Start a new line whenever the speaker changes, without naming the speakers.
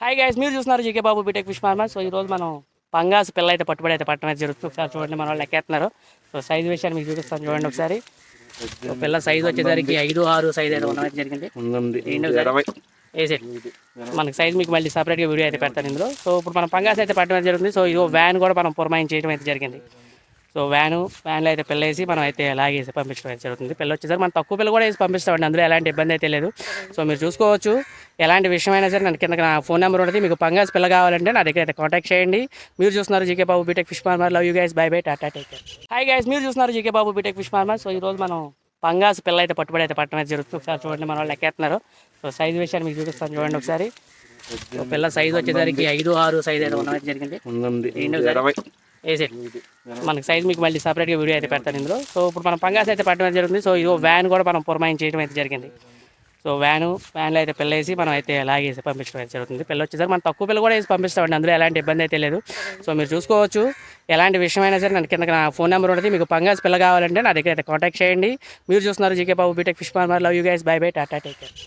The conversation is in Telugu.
హాయ్ గైస్, మీరు చూస్తున్నారు GK Babu BTech fish farmer. So ఈరోజు మనం పంగాస్ పిల్ల అయితే పట్టుబడి అయితే పట్టడం అయితే జరుగుతుంది. ఒకసారి చూడండి, మన వాళ్ళు లెక్కేస్తున్నారు. సో సైజు విషయాన్ని మీకు చూపిస్తాను చూడండి ఒకసారి. సో పిల్ల సైజు వచ్చేసరికి 5-6 సైజ్ అయితే ఉండడం అయితే జరిగింది. వేసే మనకి సైజ్ మీకు మళ్ళీ సపరేట్గా వీడియో అయితే పెడతాను ఇందులో. సో ఇప్పుడు మనం పంగాస్ అయితే పట్టడం అయితే జరుగుతుంది. సో ఇది వ్యాన్ కూడా మనం పురమాయిన్ చేయడం అయితే జరిగింది. సో వ్యాన్లో అయితే పిల్ల వేసి మనం అయితే లాగేసి పంపించడం అయితే జరుగుతుంది. పిల్ల వచ్చేసరికి మనం తక్కువ పిల్ల కూడా వేసి పంపిస్తామండి, అందులో ఎలాంటి ఇబ్బంది అయితే లేదు. సో మీరు చూసుకోవచ్చు, ఎలాంటి విషయమైనా సరే నన్ను కింద నా ఫోన్ నెంబర్ ఉంటుంది. మీకు పంగాస్ పిల్ల కావాలంటే నా దగ్గర అయితే కాంటాక్ట్ చేయండి. మీరు చూస్తున్నారు GK Babu BTech fish farmer. Love you guys, bye bye, టాటా, టేక్ కేర్. హాయ్ గైస్, మీరు చూస్తున్నారు GK Babu BTech fish farmer. So ఈరోజు మనం పంగాస్ పిల్ల అయితే పట్టుబడి అయితే పట్టడం అయితే జరుగుతుంది. ఒకసారి చూడండి, మన వాళ్ళు లెక్కేస్తున్నారు. సో సైజు విషయాన్ని మీకు చూపిస్తాను చూడండి ఒకసారి. సో పిల్ల సైజు వచ్చేసరికి 5-6 సైజ్ అయితే ఉండడం అయితే జరిగింది. వేసే మనకి సైజ్ మీకు మళ్ళీ సపరేట్గా వీడియో అయితే పెడతాను ఇందులో. సో ఇప్పుడు మనం పంగాస్ అయితే పట్టడం జరుగుతుంది. సో ఇది వ్యాన్ కూడా మనం పురమాయిన్ చేయడం అయితే జరిగింది. సో వ్యాన్లో అయితే పిల్ల వేసి మనం అయితే లాగేసి పంపించడం అయితే జరుగుతుంది. పిల్ల వచ్చేసరికి మనం తక్కువ పిల్ల కూడా వేసి పంపిస్తామండి, అందులో ఎలాంటి ఇబ్బంది అయితే లేదు. సో మీరు చూసుకోవచ్చు, ఎలాంటి విషయమైనా సరే నన్ను కింద నా ఫోన్ నెంబర్ ఉంటుంది. మీకు పంగాస్ పిల్ల కావాలంటే నా దగ్గర అయితే కాంటాక్ట్ చేయండి. మీరు చూస్తున్నారు GK Babu BTech fish farmer. Love you guys, bye bye, టాటా, టేక్ కేర్.